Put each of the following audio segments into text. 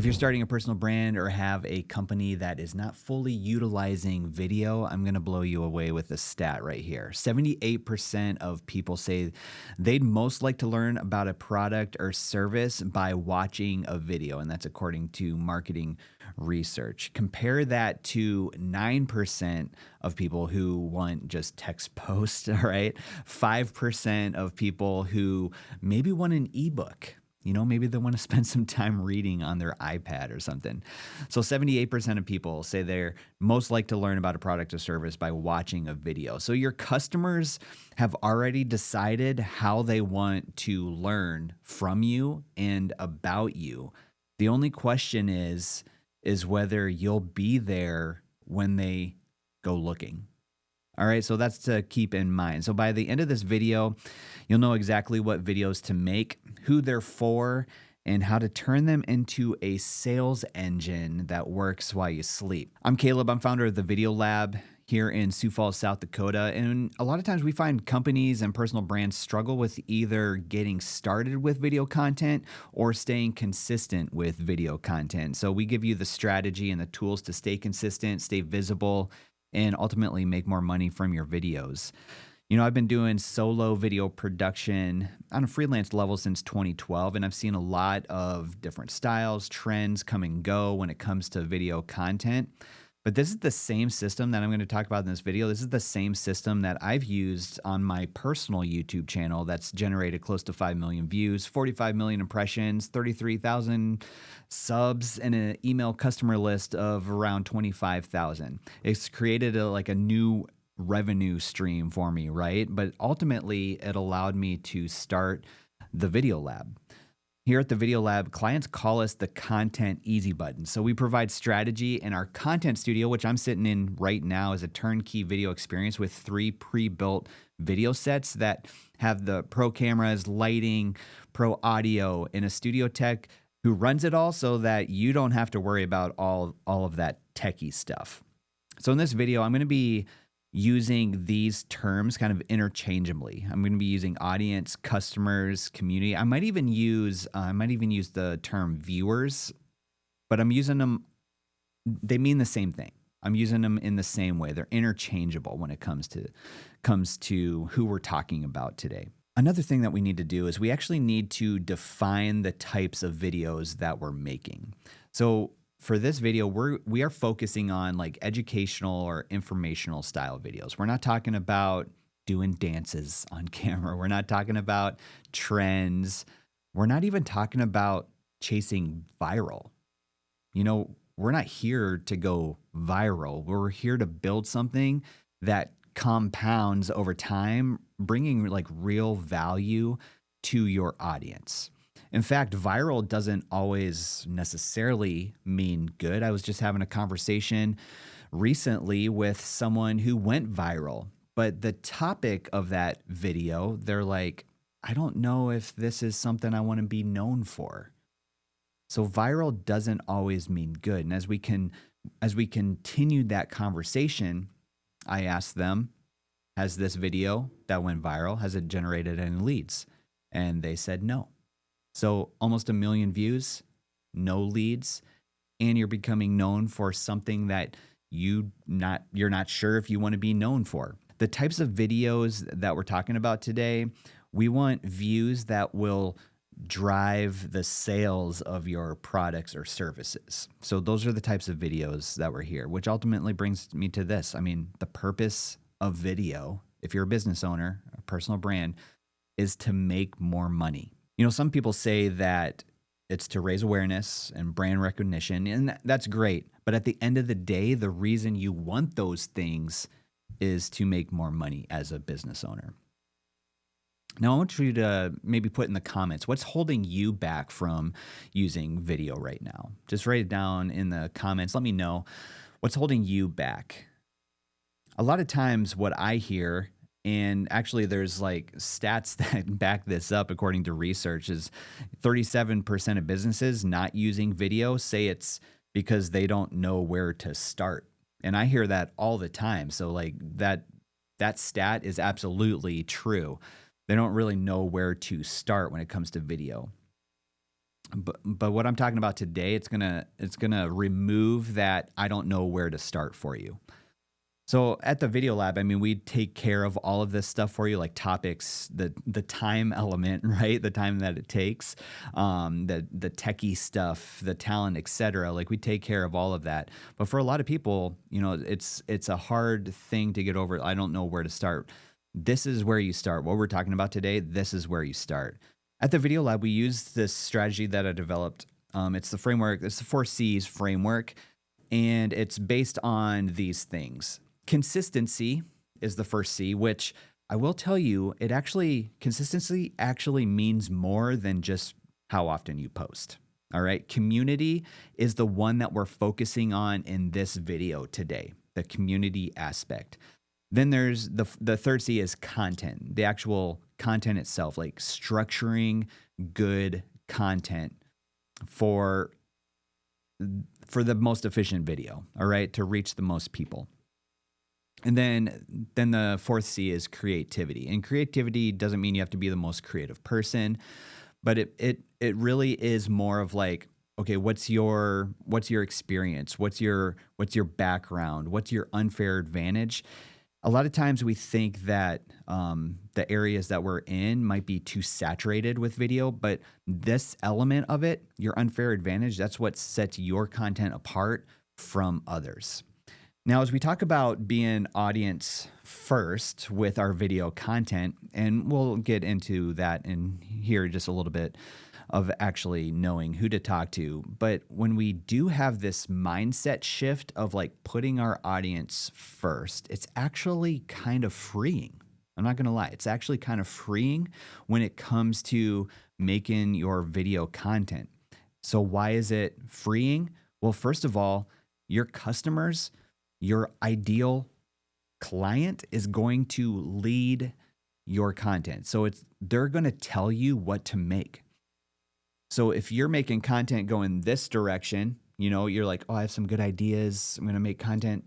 If you're starting a personal brand or have a company that is not fully utilizing video, I'm going to blow you away with this stat right here. 78% of people say they'd most like to learn about a product or service by watching a video, and that's according to marketing research. Compare that to 9% of people who want just text posts, all right? 5% of people who maybe want an ebook. Maybe they want to spend some time reading on their iPad or something. So 78% of people say they're most like to learn about a product or service by watching a video. So your customers have already decided how they want to learn from you and about you. The only question is whether you'll be there when they go looking. All right, so that's to keep in mind. So by the end of this video, you'll know exactly what videos to make, who they're for, and how to turn them into a sales engine that works while you sleep. I'm Caleb. I'm founder of the Video Lab here in Sioux Falls, South Dakota. And a lot of times we find companies and personal brands struggle with either getting started with video content or staying consistent with video content. So we give you the strategy and the tools to stay consistent, stay visible, and ultimately make more money from your videos. I've been doing solo video production on a freelance level since 2012, and I've seen a lot of different styles, trends come and go when it comes to video content. But this is the same system that I'm going to talk about in this video. This is the same system that I've used on my personal YouTube channel that's generated close to 5 million views, 45 million impressions, 33,000 subs, and an email customer list of around 25,000. It's created a new revenue stream for me, right? But ultimately, it allowed me to start the Video Lab. Here at the Video Lab, clients call us the content easy button. So we provide strategy, and our content studio, which I'm sitting in right now, is a turnkey video experience with 3 pre-built video sets that have the pro cameras, lighting, pro audio, and a studio tech who runs it all so that you don't have to worry about all of that techie stuff. So in this video, I'm going to be using these terms kind of interchangeably. I'm going to be using audience, customers, community. I might even use the term viewers, but I'm using them. They mean the same thing. I'm using them in the same way. They're interchangeable when it comes to who we're talking about today. Another thing that we need to do is we actually need to define the types of videos that we're making. So for this video, we are focusing on like educational or informational style videos. We're not talking about doing dances on camera. We're not talking about trends. We're not even talking about chasing viral. We're not here to go viral. We're here to build something that compounds over time, bringing like real value to your audience. In fact, viral doesn't always necessarily mean good. I was just having a conversation recently with someone who went viral, but the topic of that video, they're like, I don't know if this is something I want to be known for. So viral doesn't always mean good. And as we continued that conversation, I asked them, has this video that went viral, has it generated any leads? And they said no. So almost 1 million views, no leads, and you're becoming known for something that you're not sure if you want to be known for. The types of videos that we're talking about today, we want views that will drive the sales of your products or services. So those are the types of videos that we're here, which ultimately brings me to this. I mean, the purpose of video, if you're a business owner, a personal brand, is to make more money. Some people say that it's to raise awareness and brand recognition, and that's great. But at the end of the day, the reason you want those things is to make more money as a business owner. Now, I want you to maybe put in the comments, what's holding you back from using video right now? Just write it down in the comments. Let me know what's holding you back. A lot of times what I hear, and actually there's like stats that back this up according to research, is 37% of businesses not using video say it's because they don't know where to start. And I hear that all the time. So like that stat is absolutely true. They don't really know where to start when it comes to video. But what I'm talking about today, it's gonna remove that I don't know where to start for you. So at the Video Lab, I mean, we take care of all of this stuff for you, like topics, the time element, right? The time that it takes, the techie stuff, the talent, etc. Like we take care of all of that. But for a lot of people, it's a hard thing to get over. I don't know where to start. This is where you start. What we're talking about today, this is where you start. At the Video Lab, we use this strategy that I developed. It's the framework. It's the 4Cs framework, and it's based on these things. Consistency is the first C, which I will tell you, consistency actually means more than just how often you post. All right. Community is the one that we're focusing on in this video today, the community aspect. Then there's the third C is content, the actual content itself, like structuring good content for the most efficient video, all right, to reach the most people. And then the fourth C is creativity. And creativity doesn't mean you have to be the most creative person, but it really is more of like, okay, what's your experience? What's your background? What's your unfair advantage? A lot of times we think that the areas that we're in might be too saturated with video, but this element of it, your unfair advantage, that's what sets your content apart from others. Now, as we talk about being audience first with our video content, and we'll get into that in here just a little bit of actually knowing who to talk to. But when we do have this mindset shift of like putting our audience first, it's actually kind of freeing. I'm not going to lie. It's actually kind of freeing when it comes to making your video content. So why is it freeing? Well, first of all, your customers, your ideal client is going to lead your content. So they're going to tell you what to make. So if you're making content going this direction, you're like, oh, I have some good ideas. I'm going to make content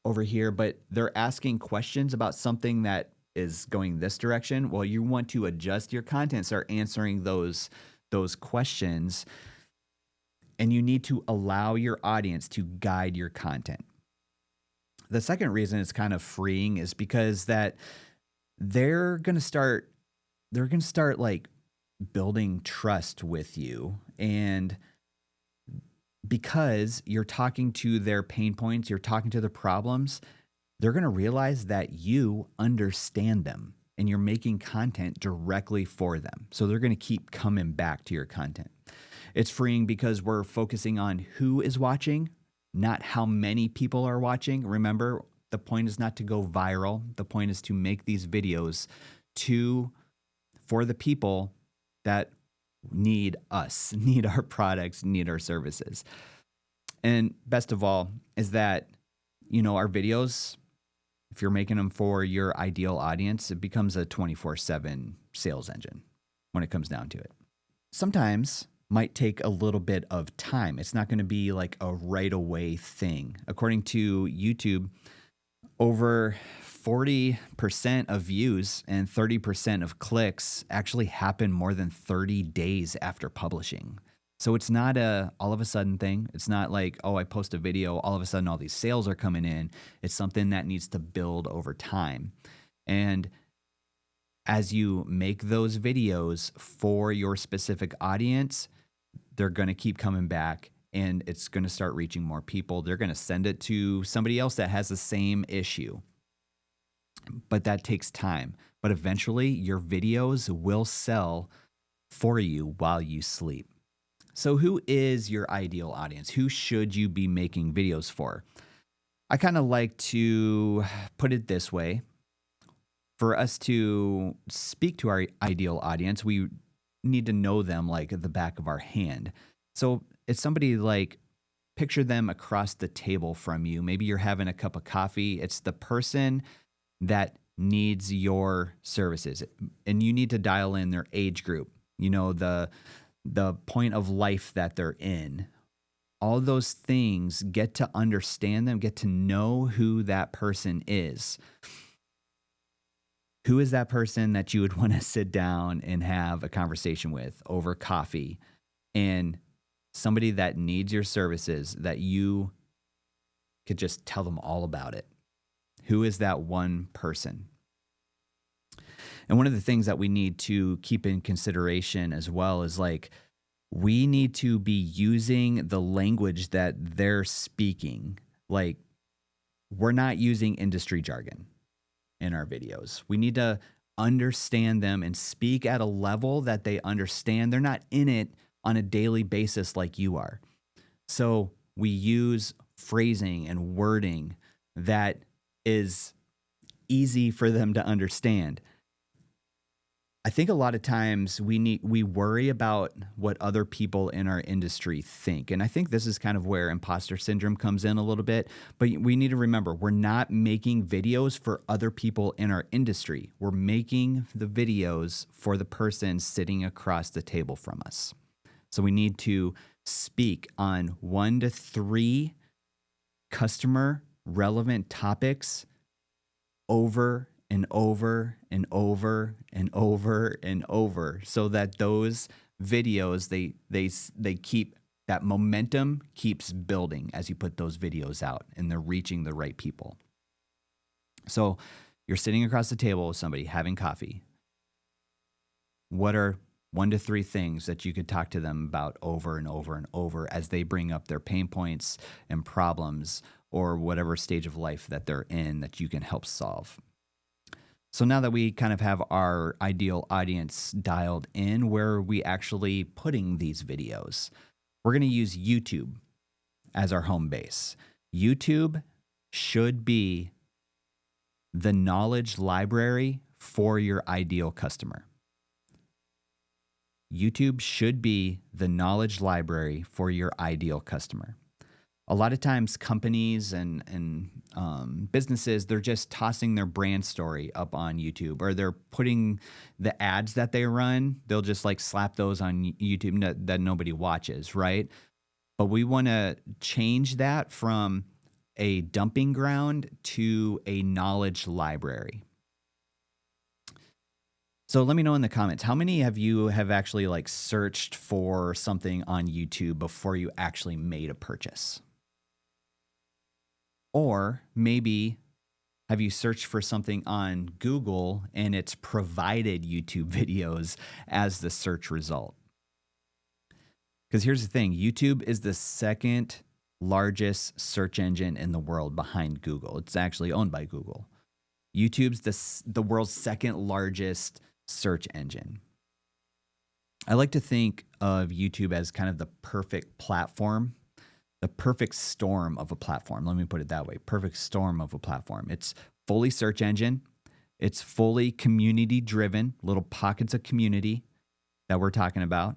over here, but they're asking questions about something that is going this direction. Well, you want to adjust your content, start answering those questions, and you need to allow your audience to guide your content. The second reason it's kind of freeing is because that they're going to start like building trust with you. And because you're talking to their pain points, you're talking to their problems, they're going to realize that you understand them and you're making content directly for them. So they're going to keep coming back to your content. It's freeing because we're focusing on who is watching, not how many people are watching. Remember, the point is not to go viral. The point is to make these videos for the people that need us, need our products, need our services. And best of all is that, our videos, if you're making them for your ideal audience, it becomes a 24/7 sales engine when it comes down to it. Sometimes might take a little bit of time. It's not going to be like a right away thing. According to YouTube, over 40% of views and 30% of clicks actually happen more than 30 days after publishing. So it's not a all of a sudden thing. It's not like, oh, I post a video, all of a sudden all these sales are coming in. It's something that needs to build over time. And as you make those videos for your specific audience, they're going to keep coming back and it's going to start reaching more people. They're going to send it to somebody else that has the same issue. But that takes time. But eventually your videos will sell for you while you sleep. So who is your ideal audience? Who should you be making videos for? I kind of like to put it this way. For us to speak to our ideal audience, we need to know them like at the back of our hand. So it's somebody like, picture them across the table from you. Maybe you're having a cup of coffee. It's the person that needs your services, and you need to dial in their age group, the point of life that they're in. All those things, get to understand them, get to know who that person is. Who is that person that you would want to sit down and have a conversation with over coffee? and somebody that needs your services that you could just tell them all about it? Who is that one person? And one of the things that we need to keep in consideration as well is like, we need to be using the language that they're speaking. Like, we're not using industry jargon in our videos. We need to understand them and speak at a level that they understand. They're not in it on a daily basis like you are. So we use phrasing and wording that is easy for them to understand. I think a lot of times we worry about what other people in our industry think. And I think this is kind of where imposter syndrome comes in a little bit. But we need to remember, we're not making videos for other people in our industry. We're making the videos for the person sitting across the table from us. So we need to speak on 1 to 3 customer relevant topics over and over and over and over and over, so that those videos, they keep that momentum keeps building as you put those videos out and they're reaching the right people. So you're sitting across the table with somebody having coffee. What are 1 to 3 things that you could talk to them about over and over and over as they bring up their pain points and problems or whatever stage of life that they're in that you can help solve? So now that we kind of have our ideal audience dialed in, where are we actually putting these videos? We're going to use YouTube as our home base. YouTube should be the knowledge library for your ideal customer. YouTube should be the knowledge library for your ideal customer. A lot of times companies and businesses, they're just tossing their brand story up on YouTube, or they're putting the ads that they run, they'll just like slap those on YouTube that nobody watches, right? But we want to change that from a dumping ground to a knowledge library. So let me know in the comments, how many of you have actually like searched for something on YouTube before you actually made a purchase? Or maybe have you searched for something on Google and it's provided YouTube videos as the search result? Because here's the thing, YouTube is the second largest search engine in the world behind Google. It's actually owned by Google. YouTube's the world's second largest search engine. I like to think of YouTube as kind of the perfect platform, the perfect storm of a platform. Let me put it that way. Perfect storm of a platform. It's fully search engine. It's fully community driven, little pockets of community that we're talking about.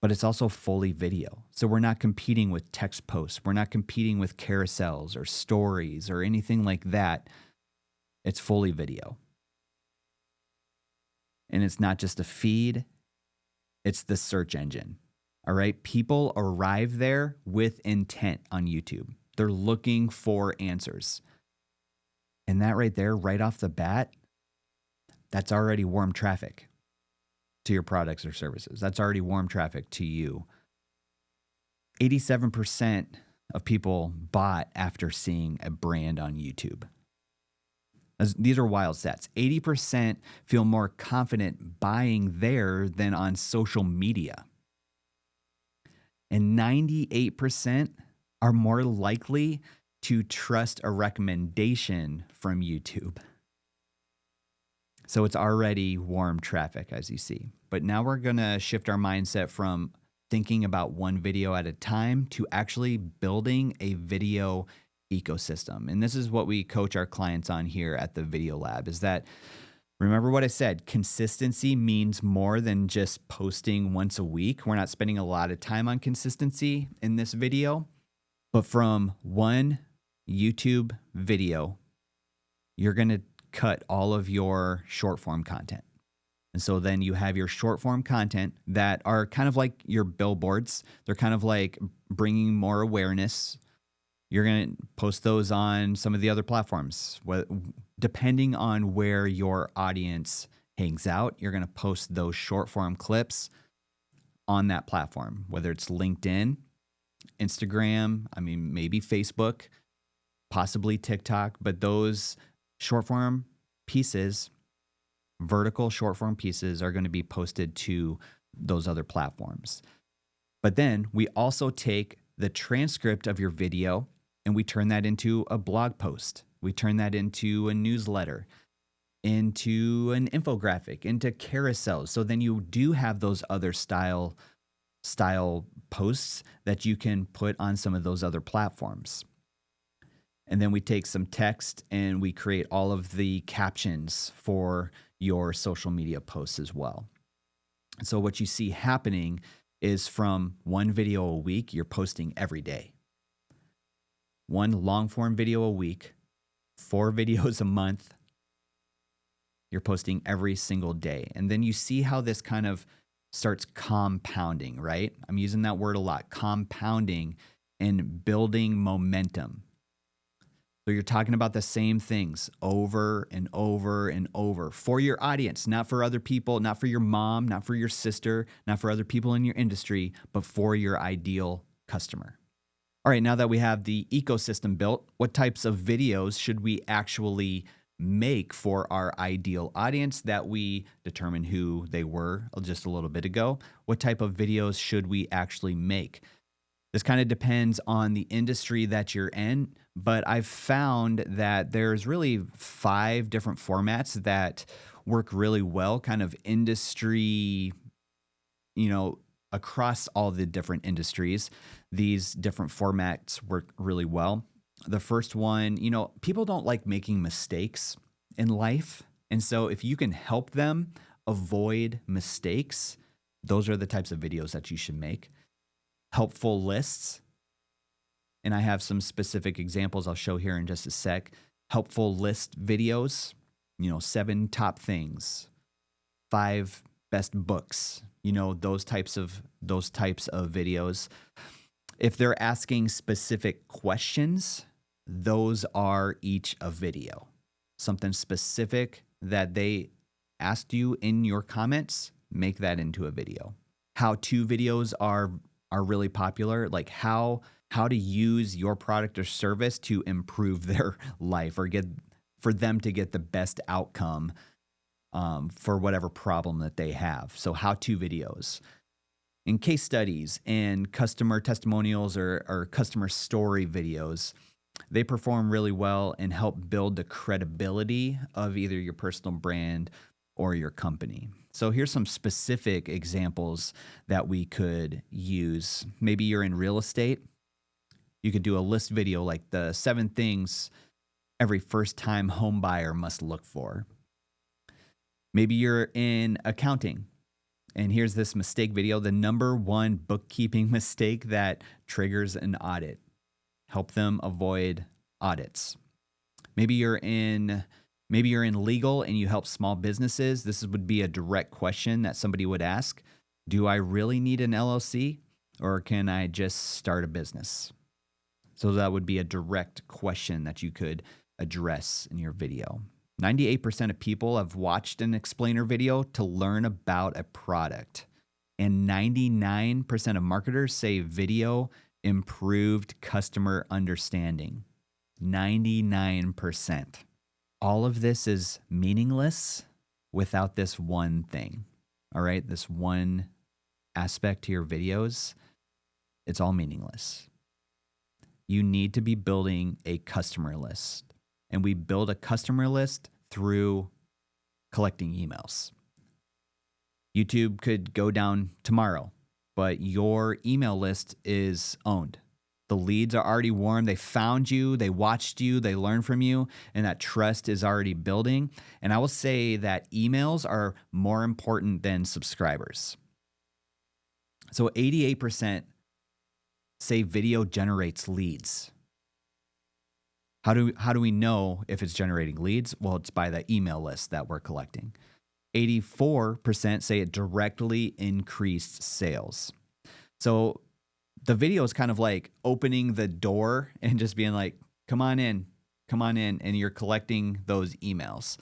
But it's also fully video. So we're not competing with text posts. We're not competing with carousels or stories or anything like that. It's fully video. And it's not just a feed. It's the search engine. All right. People arrive there with intent on YouTube. They're looking for answers. And that right there, right off the bat, that's already warm traffic to your products or services. That's already warm traffic to you. 87% of people bought after seeing a brand on YouTube. These are wild stats. 80% feel more confident buying there than on social media. And 98% are more likely to trust a recommendation from YouTube. So it's already warm traffic, as you see. But now we're going to shift our mindset from thinking about one video at a time to actually building a video ecosystem. And this is what we coach our clients on here at the Video Lab, is that, remember what I said, consistency means more than just posting once a week. We're not spending a lot of time on consistency in this video, but from one YouTube video, you're going to cut all of your short form content. And so then you have your short form content that are kind of like your billboards. They're kind of like bringing more awareness. You're going to post those on some of the other platforms. Depending on where your audience hangs out, you're going to post those short form clips on that platform, whether it's LinkedIn, Instagram, I mean, maybe Facebook, possibly TikTok, but those short form pieces, vertical short form pieces, are going to be posted to those other platforms. But then we also take the transcript of your video and we turn that into a blog post. We turn that into a newsletter, into an infographic, into carousels. So then you do have those other style posts that you can put on some of those other platforms. And then we take some text and we create all of the captions for your social media posts as well. So what you see happening is from one video a week, you're posting every day. One long form video a week, 4 videos a month, you're posting every single day. And then you see how this kind of starts compounding, right? I'm using that word a lot, compounding and building momentum. So you're talking about the same things over and over and over for your audience, not for other people, not for your mom, not for your sister, not for other people in your industry, but for your ideal customer. All right, now that we have the ecosystem built, what types of videos should we actually make for our ideal audience that we determined who they were just a little bit ago? What type of videos should we actually make? This kind of depends on the industry that you're in, but I've found that there's really 5 different formats that work really well, kind of industry, across all the different industries. These different formats work really well. The first one, people don't like making mistakes in life. And so if you can help them avoid mistakes, those are the types of videos that you should make. Helpful lists. And I have some specific examples I'll show here in just a sec. Helpful list videos, 7 top things, 5 best books, those types of videos. If they're asking specific questions, those are each a video. Something specific that they asked you in your comments, make that into a video. How-to videos are really popular, like how to use your product or service to improve their life or for them to get the best outcome for whatever problem that they have. So how-to videos. In case studies and customer testimonials or customer story videos, they perform really well and help build the credibility of either your personal brand or your company. So here's some specific examples that we could use. Maybe you're in real estate. You could do a list video like the 7 things every first-time home buyer must look for. Maybe you're in accounting. And here's this mistake video, the number 1 bookkeeping mistake that triggers an audit. Help them avoid audits. Maybe you're in legal and you help small businesses. This would be a direct question that somebody would ask. Do I really need an LLC or can I just start a business? So that would be a direct question that you could address in your video. 98% of people have watched an explainer video to learn about a product. And 99% of marketers say video improved customer understanding. 99%. All of this is meaningless without this one thing. All right, this one aspect to your videos, it's all meaningless. You need to be building a customer list. And we build a customer list through collecting emails. YouTube could go down tomorrow, but your email list is owned. The leads are already warm. They found you, they watched you, they learned from you, and that trust is already building. And I will say that emails are more important than subscribers. So 88% say video generates leads. How do we know if it's generating leads? Well, it's by the email list that we're collecting. 84% say it directly increased sales. So the video is kind of like opening the door and just being like, come on in, and you're collecting those emails.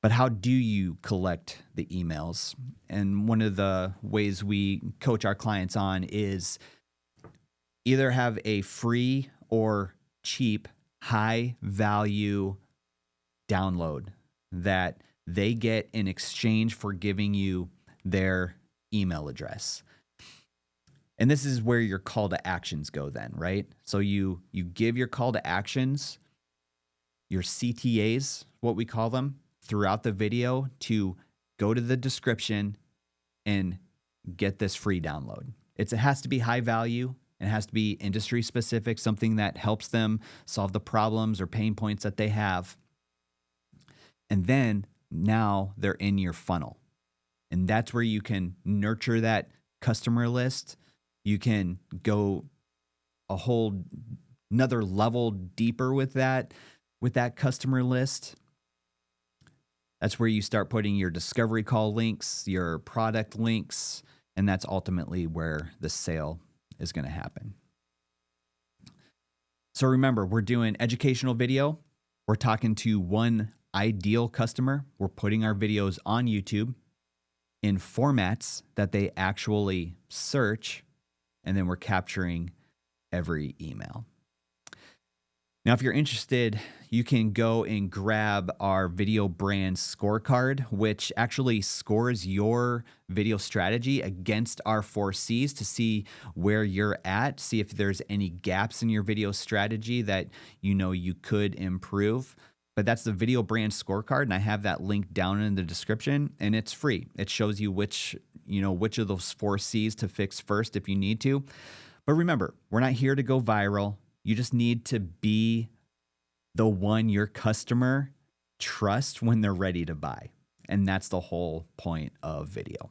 But how do you collect the emails? And one of the ways we coach our clients on is either have a free or cheap, high value download that they get in exchange for giving you their email address. And this is where your call to actions go then, right? So you give your call to actions, your CTAs, what we call them, throughout the video to go to the description and get this free download. It has to be high value. It has to be industry specific, something that helps them solve the problems or pain points that they have. And then now they're in your funnel. And that's where you can nurture that customer list. You can go a whole another level deeper with that customer list. That's where you start putting your discovery call links, your product links, and that's ultimately where the sale is going to happen. So remember, we're doing educational video. We're talking to one ideal customer. We're putting our videos on YouTube in formats that they actually search, and then we're capturing every email. Now, if you're interested, you can go and grab our video brand scorecard, which actually scores your video strategy against our 4 C's to see where you're at, see if there's any gaps in your video strategy that you could improve. But that's the video brand scorecard, and I have that link down in the description, and it's free. It shows you which of those 4 C's to fix first if you need to. But remember, we're not here to go viral. You just need to be the one your customer trusts when they're ready to buy. And that's the whole point of video.